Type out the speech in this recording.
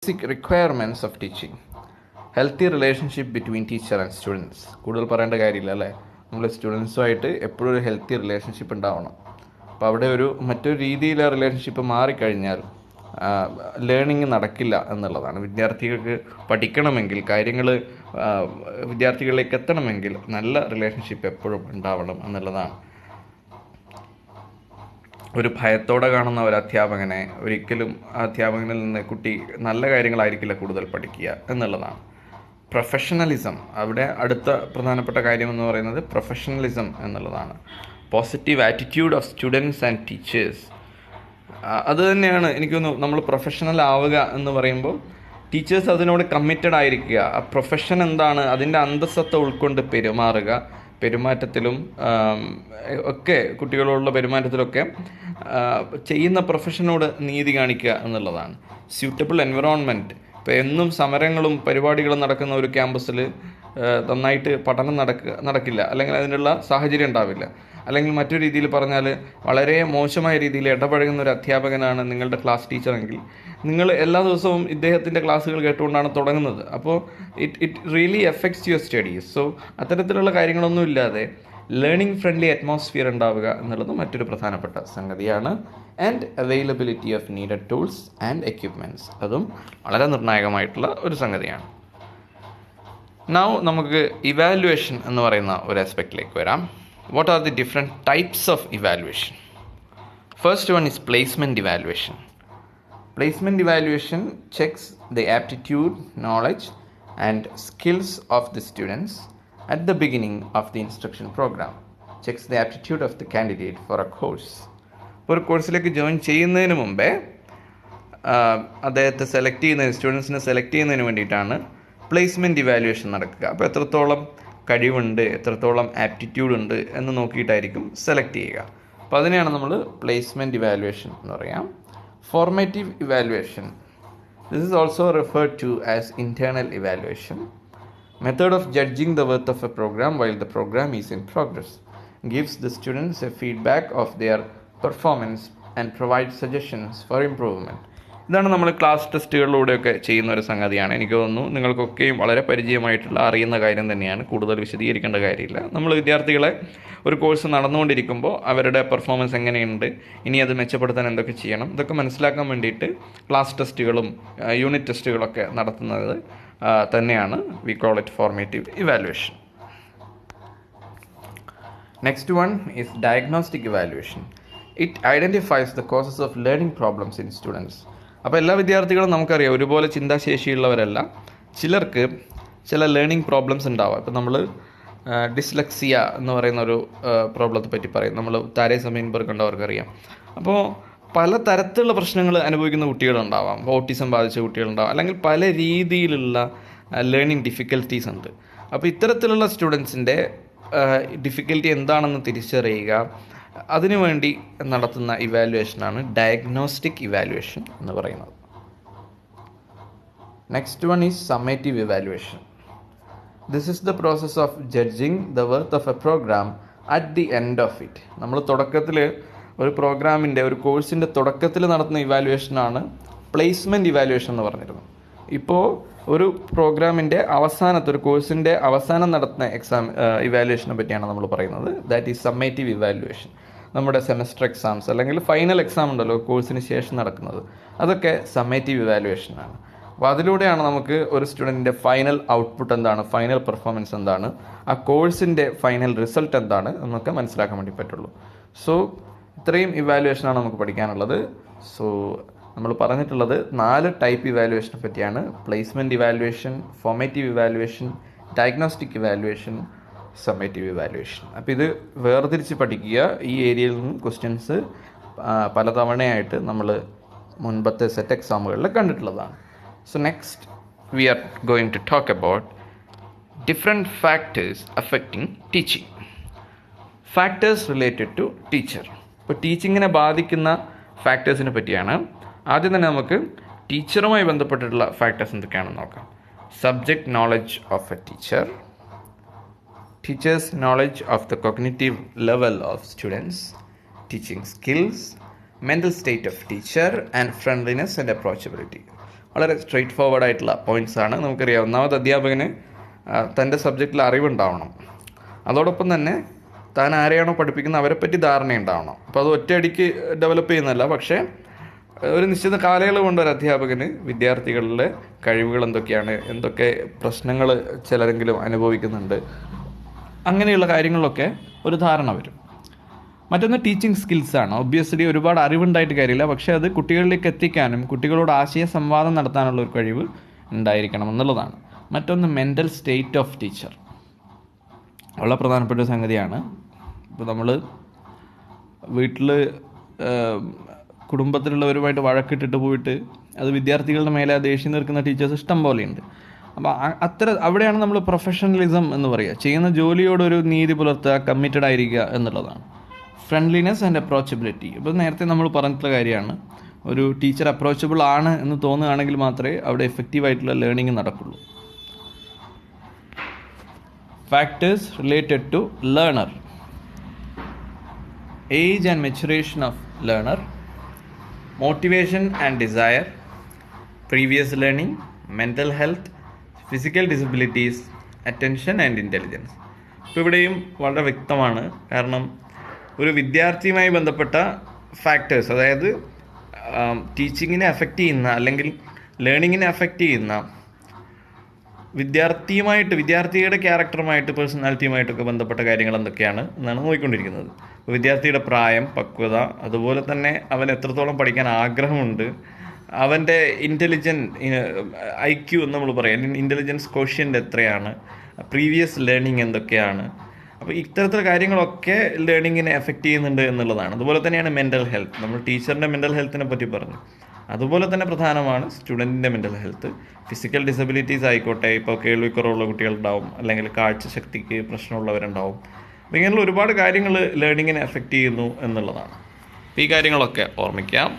Basic requirements of teaching. Healthy relationship between teacher and students. കൂടുതൽ പറയേണ്ട കാര്യമില്ല അല്ലേ? നമ്മൾ സ്റ്റുഡൻസുമായിട്ട് എപ്പോഴും ഒരു ഹെൽത്തി റിലേഷൻഷിപ്പ് ഉണ്ടാവണം. അപ്പോൾ അവിടെ മറ്റൊരു രീതിയിലെ റിലേഷൻഷിപ്പ് മാറിക്കഴിഞ്ഞാൽ ലേണിങ് നടക്കില്ല എന്നുള്ളതാണ്. വിദ്യാർത്ഥികൾക്ക് പഠിക്കണമെങ്കിൽ, കാര്യങ്ങൾ വിദ്യാർത്ഥികളിലേക്ക് എത്തണമെങ്കിൽ നല്ല റിലേഷൻഷിപ്പ് എപ്പോഴും ഉണ്ടാവണം എന്നുള്ളതാണ്. ഒരു ഭയത്തോടെ കാണുന്ന ഒരു അധ്യാപകനെ ഒരിക്കലും ആ അധ്യാപകനിൽ നിന്ന് കുട്ടി നല്ല കാര്യങ്ങളായിരിക്കില്ല കൂടുതൽ പഠിക്കുക എന്നുള്ളതാണ്. പ്രൊഫഷണലിസം, അവിടെ അടുത്ത പ്രധാനപ്പെട്ട കാര്യം എന്ന് പറയുന്നത് പ്രൊഫഷണലിസം എന്നുള്ളതാണ്. Positive attitude of students and teachers. അത് തന്നെയാണ് എനിക്കൊന്ന് നമ്മൾ പ്രൊഫഷണൽ ആവുക എന്ന് പറയുമ്പോൾ ടീച്ചേഴ്സ് അതിനോട് കമ്മിറ്റഡ് ആയിരിക്കുക. ആ പ്രൊഫഷൻ എന്താണ്, അതിൻ്റെ അന്തസ്സത്ത ഉൾക്കൊണ്ട് പെരുമാറുക. പെരുമാറ്റത്തിലും ഒക്കെ, കുട്ടികളോടുള്ള പെരുമാറ്റത്തിലൊക്കെ ചെയ്യുന്ന പ്രൊഫഷനോട് നീതി കാണിക്കുക എന്നുള്ളതാണ്. Suitable environment. ഇപ്പോൾ എന്നും സമരങ്ങളും പരിപാടികളും നടക്കുന്ന ഒരു ക്യാമ്പസിൽ നന്നായിട്ട് പഠനം നടക്കില്ല, അല്ലെങ്കിൽ അതിനുള്ള സാഹചര്യം ഉണ്ടാവില്ല. അല്ലെങ്കിൽ മറ്റൊരു രീതിയിൽ പറഞ്ഞാൽ വളരെ മോശമായ രീതിയിൽ ഇടപഴകുന്ന ഒരു അധ്യാപകനാണ് നിങ്ങളുടെ ക്ലാസ് ടീച്ചറെങ്കിൽ നിങ്ങൾ എല്ലാ ദിവസവും ഇദ്ദേഹത്തിൻ്റെ ക്ലാസ്സുകൾ കേട്ടുകൊണ്ടാണ് തുടങ്ങുന്നത്. അപ്പോൾ it really effects your studies. So അത്തരത്തിലുള്ള കാര്യങ്ങളൊന്നും ഇല്ലാതെ ലേണിംഗ് ഫ്രണ്ട്ലി അറ്റ്മോസ്ഫിയർ ഉണ്ടാവുക എന്നുള്ളത് മറ്റൊരു പ്രധാനപ്പെട്ട സംഗതിയാണ്. And availability of needed tools and equipments, അതും വളരെ നിർണായകമായിട്ടുള്ള ഒരു സംഗതിയാണ്. നൗ നമുക്ക് ഇവാലുവേഷൻ എന്ന് പറയുന്ന ഒരു ആസ്പെക്റ്റിലേക്ക് വരാം. What are the different types of evaluation? First one is placement evaluation. Placement evaluation checks the aptitude, knowledge and skills of the students at the beginning of the instruction program. Checks the aptitude of the candidate for a course. ഒരു കോഴ്സിലേക്ക് join ചെയ്യുന്നതിന് മുമ്പേ അദ്ദേഹത്തെ സ്റ്റുഡൻസിനെ select ചെയ്യുന്നതിന് വേണ്ടിയിട്ടാണ് placement evaluation നടക്കുക. അപ്പോൾ എത്രത്തോളം കഴിവുണ്ട്, എത്രത്തോളം ആപ്റ്റിറ്റ്യൂഡ് ഉണ്ട് എന്ന് നോക്കിയിട്ടായിരിക്കും സെലക്ട് ചെയ്യുക. അപ്പോൾ അതിനെയാണ് നമ്മൾ പ്ലേസ്മെൻറ്റ് ഇവാലുവേഷൻ എന്ന് പറയാം. Formative evaluation, this is also referred to as internal evaluation. Method of judging the worth of a programme while the programme is in progress. gives the students a feedback of their performance and provides suggestions for improvement. ഇതാണ് നമ്മൾ class ടെസ്റ്റുകളിലൂടെയൊക്കെ ചെയ്യുന്ന ഒരു സംഗതിയാണ്. എനിക്ക് തോന്നുന്നു നിങ്ങൾക്കൊക്കെയും വളരെ പരിചയമായിട്ടുള്ള അറിയുന്ന കാര്യം തന്നെയാണ്, കൂടുതൽ വിശദീകരിക്കേണ്ട കാര്യമില്ല. നമ്മൾ വിദ്യാർത്ഥികളെ ഒരു കോഴ്സ് നടന്നുകൊണ്ടിരിക്കുമ്പോൾ അവരുടെ പെർഫോമൻസ് എങ്ങനെയുണ്ട്, ഇനി അത് മെച്ചപ്പെടുത്താൻ എന്തൊക്കെ ചെയ്യണം, ഇതൊക്കെ മനസ്സിലാക്കാൻ വേണ്ടിയിട്ട് ക്ലാസ് ടെസ്റ്റുകളും യൂണിറ്റ് ടെസ്റ്റുകളൊക്കെ നടത്തുന്നത് തന്നെയാണ് we call it formative evaluation. Next one is diagnostic evaluation. It identifies the causes of learning problems in students. അപ്പോൾ എല്ലാ വിദ്യാർത്ഥികളും നമുക്കറിയാം ഒരുപോലെ ചിന്താശേഷിയുള്ളവരല്ല. ചിലർക്ക് ചില ലേണിംഗ് പ്രോബ്ലംസ് ഉണ്ടാവാം. ഇപ്പോൾ നമ്മൾ ഡിസ്ലെക്സിയ എന്ന് പറയുന്ന ഒരു പ്രോബ്ലത്തെ പറ്റി പറയും. നമ്മൾ താരേ സമീൻബർഗ് കണ്ടവർക്കറിയാം. അപ്പോൾ പല തരത്തിലുള്ള പ്രശ്നങ്ങൾ അനുഭവിക്കുന്ന കുട്ടികളുണ്ടാവാം. ഓട്ടിസം ബാധിച്ച കുട്ടികളുണ്ടാവാം, അല്ലെങ്കിൽ പല രീതിയിലുള്ള ലേണിംഗ് ഡിഫിക്കൽറ്റീസ് ഉണ്ട്. അപ്പോൾ ഇത്തരത്തിലുള്ള സ്റ്റുഡൻസിൻ്റെ ഡിഫിക്കൽറ്റി എന്താണെന്ന് തിരിച്ചറിയുക, അതിനുവേണ്ടി നടത്തുന്ന ഇവാലുവേഷനാണ് ഡയഗ്നോസ്റ്റിക് ഇവാലുവേഷൻ എന്ന് പറയുന്നത്. Next one is summative evaluation. This is the process of judging the worth of a programme at the end of it. നമ്മൾ തുടക്കത്തിൽ ഒരു പ്രോഗ്രാമിൻ്റെ, ഒരു കോഴ്സിൻ്റെ തുടക്കത്തിൽ നടത്തുന്ന ഇവാലുവേഷനാണ് പ്ലേസ്മെൻറ്റ് ഇവാലുവേഷൻ എന്ന് പറഞ്ഞിരുന്നത്. ഇപ്പോൾ ഒരു പ്രോഗ്രാമിൻ്റെ അവസാനത്തെ, ഒരു കോഴ്സിൻ്റെ അവസാനം നടത്തുന്ന ഇവാലുവേഷനെ പറ്റിയാണ് നമ്മൾ പറയുന്നത്. That is summative evaluation. നമ്മുടെ സെമസ്റ്റർ എക്സാംസ് അല്ലെങ്കിൽ ഫൈനൽ എക്സാം ഉണ്ടല്ലോ കോഴ്സിന് ശേഷം നടക്കുന്നത്, അതൊക്കെ സമ്മേറ്റീവ് ഇവാലുവേഷനാണ്. അപ്പോൾ അതിലൂടെയാണ് നമുക്ക് ഒരു സ്റ്റുഡൻറ്റിൻ്റെ ഫൈനൽ ഔട്ട്പുട്ട് എന്താണ്, ഫൈനൽ പെർഫോമൻസ് എന്താണ്, ആ കോഴ്സിൻ്റെ ഫൈനൽ റിസൾട്ട് എന്താണ് എന്നൊക്കെ മനസ്സിലാക്കാൻ വേണ്ടി പറ്റുള്ളൂ. സോ ഇത്രയും ഇവാലുവേഷനാണ് നമുക്ക് പഠിക്കാനുള്ളത്. സോ നമ്മൾ പറഞ്ഞിട്ടുള്ളത് 4 ടൈപ്പ് ഇവാലുവേഷനെ പറ്റിയാണ്. Placement evaluation, formative evaluation, diagnostic evaluation, summative evaluation. അപ്പോൾ ഇത് വേർതിരിച്ച് പഠിക്കുക. ഈ ഏരിയയിൽ നിന്നും ക്വസ്റ്റ്യൻസ് പലതവണയായിട്ട് നമ്മൾ മുൻപത്തെ സെറ്റ് എക്സാമുകളിൽ കണ്ടിട്ടുള്ളതാണ്. So next we are going to talk about different factors affecting teaching. Factors related to teacher. ഇപ്പോൾ ടീച്ചിങ്ങിനെ ബാധിക്കുന്ന ഫാക്ടേഴ്സിനെ പറ്റിയാണ്. ആദ്യം തന്നെ നമുക്ക് ടീച്ചറുമായി ബന്ധപ്പെട്ടിട്ടുള്ള ഫാക്ടേഴ്സ് എന്തൊക്കെയാണെന്ന് നോക്കാം. Subject knowledge of a teacher, teachers knowledge of the cognitive level of students, teaching skills, mental state of teacher and friendliness and approachability. വളരെ സ്ട്രെയിറ്റ് ഫോർവേഡ് ആയിട്ടുള്ള പോയിൻറ്റ്സാണ്. നമുക്കറിയാം, ഒന്നാമത് അധ്യാപകന് തൻ്റെ സബ്ജക്റ്റിൽ അറിവുണ്ടാവണം. അതോടൊപ്പം തന്നെ താൻ ആരെയാണോ പഠിപ്പിക്കുന്നത് അവരെപ്പറ്റി ധാരണയുണ്ടാവണം. അപ്പോൾ അത് ഒറ്റയടിക്ക് ഡെവലപ്പ് ചെയ്യുന്നതല്ല, പക്ഷേ ഒരു നിശ്ചിത കാലയളവ് കൊണ്ട് ഒരു അധ്യാപകന് വിദ്യാർത്ഥികളുടെ കഴിവുകൾ എന്തൊക്കെയാണ്, എന്തൊക്കെ പ്രശ്നങ്ങൾ ചിലരെങ്കിലും അനുഭവിക്കുന്നുണ്ട്, അങ്ങനെയുള്ള കാര്യങ്ങളിലൊക്കെ ഒരു ധാരണ വരും. മറ്റൊന്ന് ടീച്ചിങ് സ്കിൽസാണ്. ഒബ്വിയസ്ലി ഒരുപാട് അറിവുണ്ടായിട്ട് കാര്യമില്ല, പക്ഷേ അത് കുട്ടികളിലേക്ക് എത്തിക്കാനും കുട്ടികളോട് ആശയ സംവാദം നടത്താനുള്ള ഒരു കഴിവ് ഉണ്ടായിരിക്കണം എന്നുള്ളതാണ്. മറ്റൊന്ന് മെൻ്റൽ സ്റ്റേറ്റ് ഓഫ് ടീച്ചർ. വളരെ പ്രധാനപ്പെട്ട ഒരു സംഗതിയാണ്. ഇപ്പോൾ നമ്മൾ വീട്ടിൽ കുടുംബത്തിലുള്ളവരുമായിട്ട് വഴക്കിട്ടിട്ട് പോയിട്ട് അത് വിദ്യാർത്ഥികളുടെ മേലെ ദേഷ്യം തീർക്കുന്ന ടീച്ചേഴ്സ് ഇഷ്ടം പോലെയുണ്ട്. അപ്പോൾ അവിടെയാണ് നമ്മൾ പ്രൊഫഷണലിസം എന്ന് പറയുക. ചെയ്യുന്ന ജോലിയോടൊരു നീതി പുലർത്തുക, കമ്മിറ്റഡ് ആയിരിക്കുക എന്നുള്ളതാണ്. Friendliness and approachability. ഇപ്പോൾ നേരത്തെ നമ്മൾ പറഞ്ഞിട്ടുള്ള കാര്യമാണ്. ഒരു ടീച്ചർ അപ്രോച്ചബിൾ ആണ് എന്ന് തോന്നുകയാണെങ്കിൽ മാത്രമേ അവിടെ എഫക്റ്റീവായിട്ടുള്ള ലേണിംഗ് നടക്കുള്ളൂ. Factors related to learner: age and maturation of learner, motivation and desire, previous learning, mental health, physical disabilities, attention and intelligence. ഇപ്പോൾ ഇവിടെയും വളരെ വ്യക്തമാണ്. കാരണം ഒരു വിദ്യാർത്ഥിയുമായി ബന്ധപ്പെട്ട ഫാക്ടേഴ്സ്, അതായത് ടീച്ചിങ്ങിനെ അഫക്റ്റ് ചെയ്യുന്ന അല്ലെങ്കിൽ ലേണിങ്ങിനെ അഫക്റ്റ് ചെയ്യുന്ന വിദ്യാർത്ഥിയുടെ ക്യാരക്ടറുമായിട്ട്, പേഴ്സണാലിറ്റിയുമായിട്ടൊക്കെ ബന്ധപ്പെട്ട കാര്യങ്ങൾ എന്തൊക്കെയാണ് എന്നാണ് നോക്കിക്കൊണ്ടിരിക്കുന്നത്. വിദ്യാർത്ഥിയുടെ പ്രായം, പക്വത, അതുപോലെ തന്നെ അവൻ എത്രത്തോളം പഠിക്കാൻ ആഗ്രഹമുണ്ട്, അവൻ്റെ IQ എന്ന് നമ്മൾ പറയാം, ഇൻ്റലിജൻസ് കോഷ്യൻ്റ് എത്രയാണ്, പ്രീവിയസ് ലേണിംഗ് എന്തൊക്കെയാണ്. അപ്പോൾ ഇത്തരത്തിലുള്ള കാര്യങ്ങളൊക്കെ ലേണിങ്ങിനെ എഫക്റ്റ് ചെയ്യുന്നുണ്ട് എന്നുള്ളതാണ്. അതുപോലെ തന്നെയാണ് മെൻ്റൽ ഹെൽത്ത്. നമ്മൾ ടീച്ചറിൻ്റെ മെൻ്റൽ ഹെൽത്തിനെ പറ്റി പറഞ്ഞു. അതുപോലെ തന്നെ പ്രധാനമാണ് സ്റ്റുഡൻറ്റിൻ്റെ മെൻ്റൽ ഹെൽത്ത്. ഫിസിക്കൽ ഡിസബിലിറ്റീസ് ആയിക്കോട്ടെ, ഇപ്പോൾ കേൾവിക്കുറവുള്ള കുട്ടികളുണ്ടാവും, അല്ലെങ്കിൽ കാഴ്ചശക്തിക്ക് പ്രശ്നമുള്ളവരുണ്ടാവും. അപ്പോൾ ഇങ്ങനെയുള്ള ഒരുപാട് കാര്യങ്ങൾ ലേണിങ്ങിനെ എഫക്റ്റ് ചെയ്യുന്നു എന്നുള്ളതാണ്. ഈ കാര്യങ്ങളൊക്കെ ഓർമ്മിക്കാം.